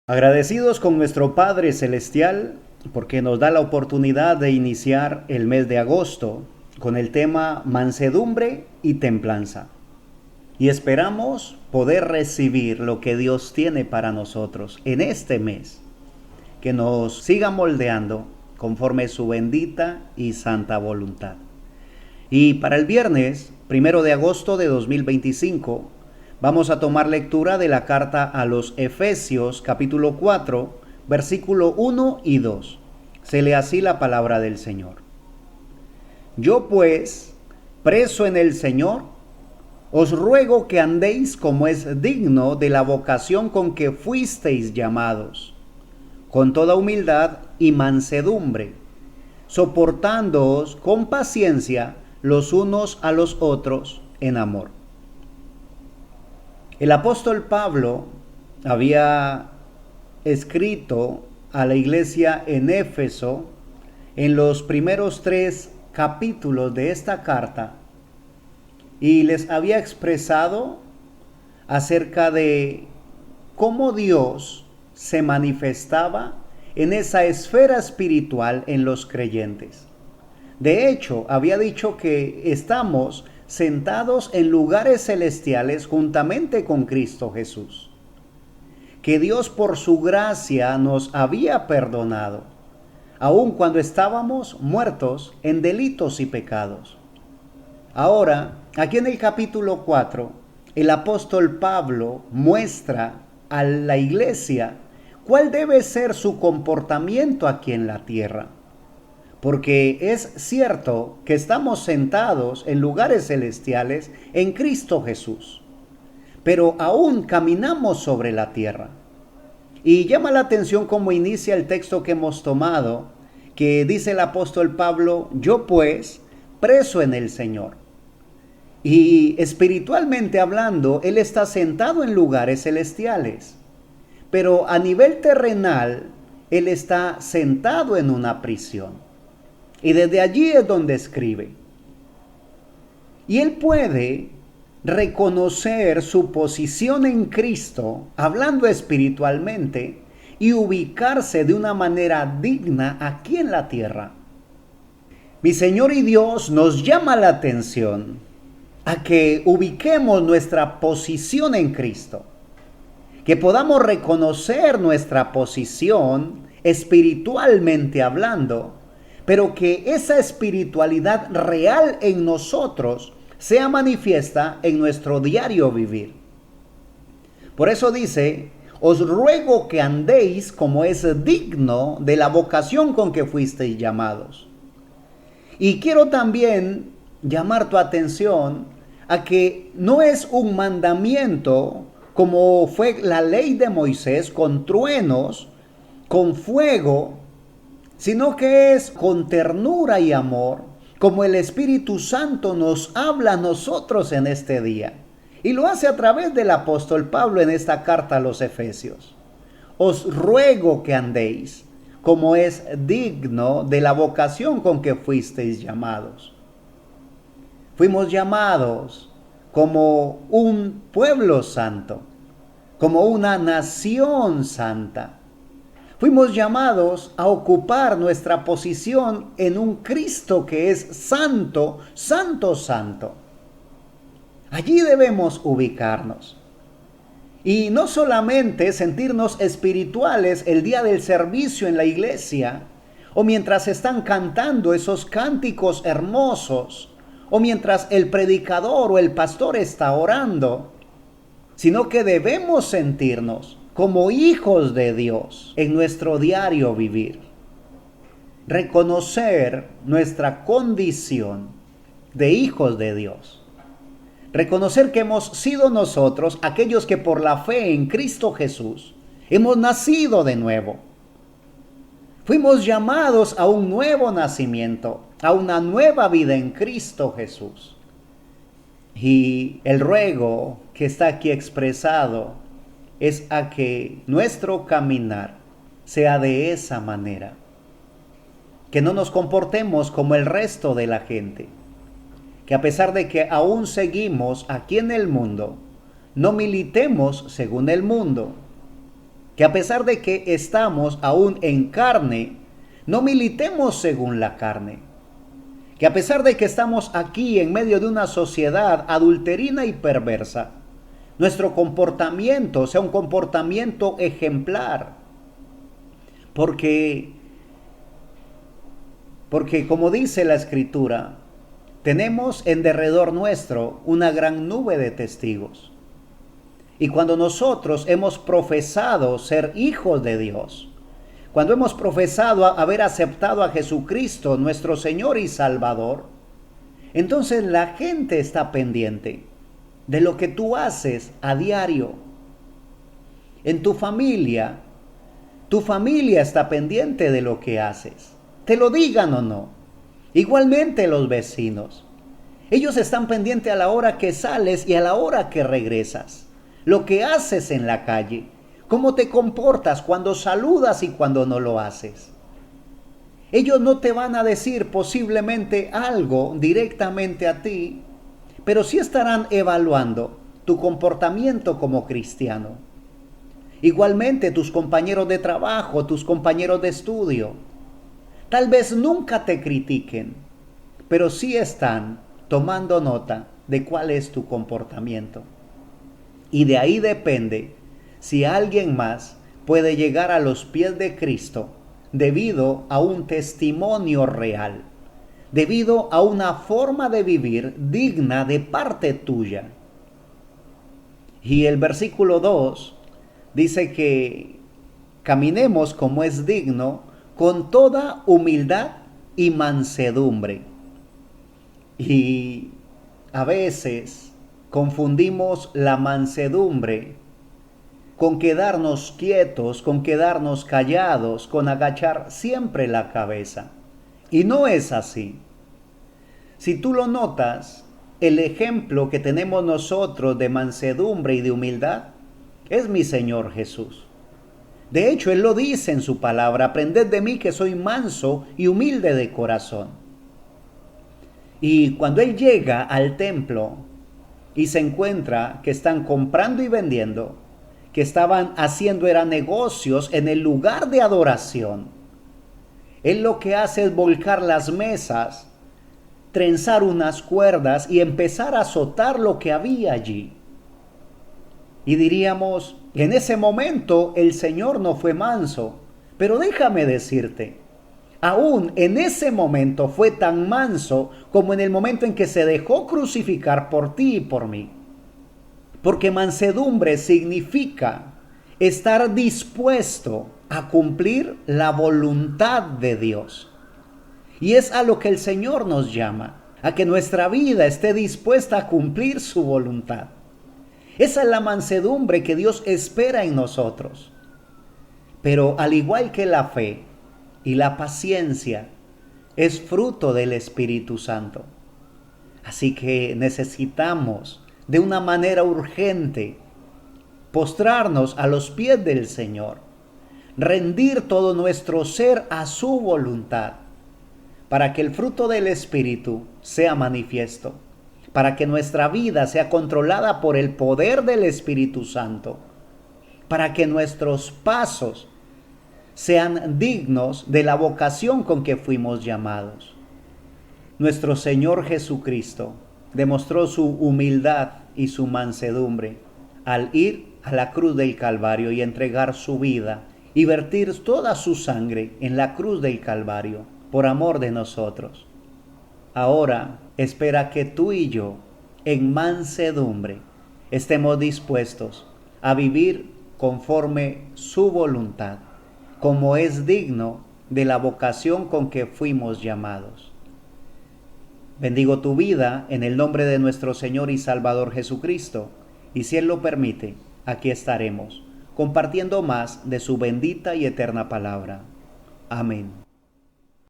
Agradecidos con nuestro Padre Celestial porque nos da la oportunidad de iniciar el mes de agosto con el tema mansedumbre y templanza. Y esperamos poder recibir lo que Dios tiene para nosotros en este mes, que nos siga moldeando conforme su bendita y santa voluntad. Y para el viernes, 1 de agosto de 2025, vamos a tomar lectura de la carta a los Efesios, capítulo 4, versículo 1 y 2. Se lee así la palabra del Señor. Yo pues, preso en el Señor, os ruego que andéis como es digno de la vocación con que fuisteis llamados, con toda humildad y mansedumbre, soportándoos con paciencia los unos a los otros en amor. El apóstol Pablo había escrito a la iglesia en Éfeso en los primeros 3 capítulos de esta carta y les había expresado acerca de cómo Dios se manifestaba en esa esfera espiritual en los creyentes. De hecho, había dicho que estamos sentados en lugares celestiales juntamente con Cristo Jesús. Que Dios por su gracia nos había perdonado, aun cuando estábamos muertos en delitos y pecados. Ahora, aquí en el capítulo 4, el apóstol Pablo muestra a la iglesia cuál debe ser su comportamiento aquí en la tierra. Porque es cierto que estamos sentados en lugares celestiales en Cristo Jesús, pero aún caminamos sobre la tierra. Y llama la atención cómo inicia el texto que hemos tomado, que dice el apóstol Pablo, yo pues, preso en el Señor. Y espiritualmente hablando, él está sentado en lugares celestiales, pero a nivel terrenal, él está sentado en una prisión. Y desde allí es donde escribe. Y él puede reconocer su posición en Cristo, hablando espiritualmente, y ubicarse de una manera digna aquí en la tierra. Mi Señor y Dios nos llama la atención a que ubiquemos nuestra posición en Cristo, que podamos reconocer nuestra posición espiritualmente hablando, pero que esa espiritualidad real en nosotros sea manifiesta en nuestro diario vivir. Por eso dice, os ruego que andéis como es digno de la vocación con que fuisteis llamados. Y quiero también llamar tu atención a que no es un mandamiento como fue la ley de Moisés con truenos, con fuego, sino que es con ternura y amor, como el Espíritu Santo nos habla a nosotros en este día. Y lo hace a través del apóstol Pablo en esta carta a los Efesios. Os ruego que andéis, como es digno de la vocación con que fuisteis llamados. Fuimos llamados como un pueblo santo, como una nación santa. Fuimos llamados a ocupar nuestra posición en un Cristo que es santo, santo, santo. Allí debemos ubicarnos. Y no solamente sentirnos espirituales el día del servicio en la iglesia, o mientras están cantando esos cánticos hermosos, o mientras el predicador o el pastor está orando, sino que debemos sentirnos como hijos de Dios en nuestro diario vivir. Reconocer nuestra condición de hijos de Dios. Reconocer que hemos sido nosotros aquellos que por la fe en Cristo Jesús hemos nacido de nuevo. Fuimos llamados a un nuevo nacimiento, a una nueva vida en Cristo Jesús. Y el ruego que está aquí expresado es a que nuestro caminar sea de esa manera. Que no nos comportemos como el resto de la gente. Que a pesar de que aún seguimos aquí en el mundo, no militemos según el mundo. que a pesar de que estamos aún en carne, no militemos según la carne. Que a pesar de que estamos aquí en medio de una sociedad adulterina y perversa, nuestro comportamiento sea un comportamiento ejemplar. Porque como dice la Escritura, tenemos en derredor nuestro una gran nube de testigos. Y cuando nosotros hemos profesado ser hijos de Dios, cuando hemos profesado haber aceptado a Jesucristo, nuestro Señor y Salvador, entonces la gente está pendiente de lo que tú haces a diario. En tu familia está pendiente de lo que haces, te lo digan o no. Igualmente los vecinos, ellos están pendientes a la hora que sales y a la hora que regresas. Lo que haces en la calle, cómo te comportas cuando saludas y cuando no lo haces. Ellos no te van a decir posiblemente algo directamente a ti, pero sí estarán evaluando tu comportamiento como cristiano. Igualmente tus compañeros de trabajo, tus compañeros de estudio, tal vez nunca te critiquen, pero sí están tomando nota de cuál es tu comportamiento. Y de ahí depende si alguien más puede llegar a los pies de Cristo debido a un testimonio real, debido a una forma de vivir digna de parte tuya. Y el versículo 2 dice que caminemos como es digno, con toda humildad y mansedumbre. Y a veces confundimos la mansedumbre con quedarnos quietos, con quedarnos callados, con agachar siempre la cabeza. Y no es así. Si tú lo notas, el ejemplo que tenemos nosotros de mansedumbre y de humildad es mi Señor Jesús. De hecho, Él lo dice en su palabra: aprended de mí que soy manso y humilde de corazón. Y cuando Él llega al templo y se encuentra que están comprando y vendiendo, que estaban haciendo negocios en el lugar de adoración, Él lo que hace es volcar las mesas, trenzar unas cuerdas y empezar a azotar lo que había allí. Y diríamos, en ese momento el Señor no fue manso, pero déjame decirte, aún en ese momento fue tan manso como en el momento en que se dejó crucificar por ti y por mí. Porque mansedumbre significa estar dispuesto a cumplir la voluntad de Dios. Y es a lo que el Señor nos llama, a que nuestra vida esté dispuesta a cumplir su voluntad. Esa es la mansedumbre que Dios espera en nosotros. Pero al igual que la fe y la paciencia, es fruto del Espíritu Santo. Así que necesitamos de una manera urgente postrarnos a los pies del Señor, rendir todo nuestro ser a su voluntad, para que el fruto del Espíritu sea manifiesto, para que nuestra vida sea controlada por el poder del Espíritu Santo, para que nuestros pasos sean dignos de la vocación con que fuimos llamados. Nuestro Señor Jesucristo demostró su humildad y su mansedumbre al ir a la cruz del Calvario y entregar su vida y vertir toda su sangre en la cruz del Calvario por amor de nosotros. Ahora espera que tú y yo, en mansedumbre, estemos dispuestos a vivir conforme su voluntad, como es digno de la vocación con que fuimos llamados. Bendigo tu vida en el nombre de nuestro Señor y Salvador Jesucristo, y si Él lo permite, aquí estaremos, compartiendo más de su bendita y eterna palabra. Amén.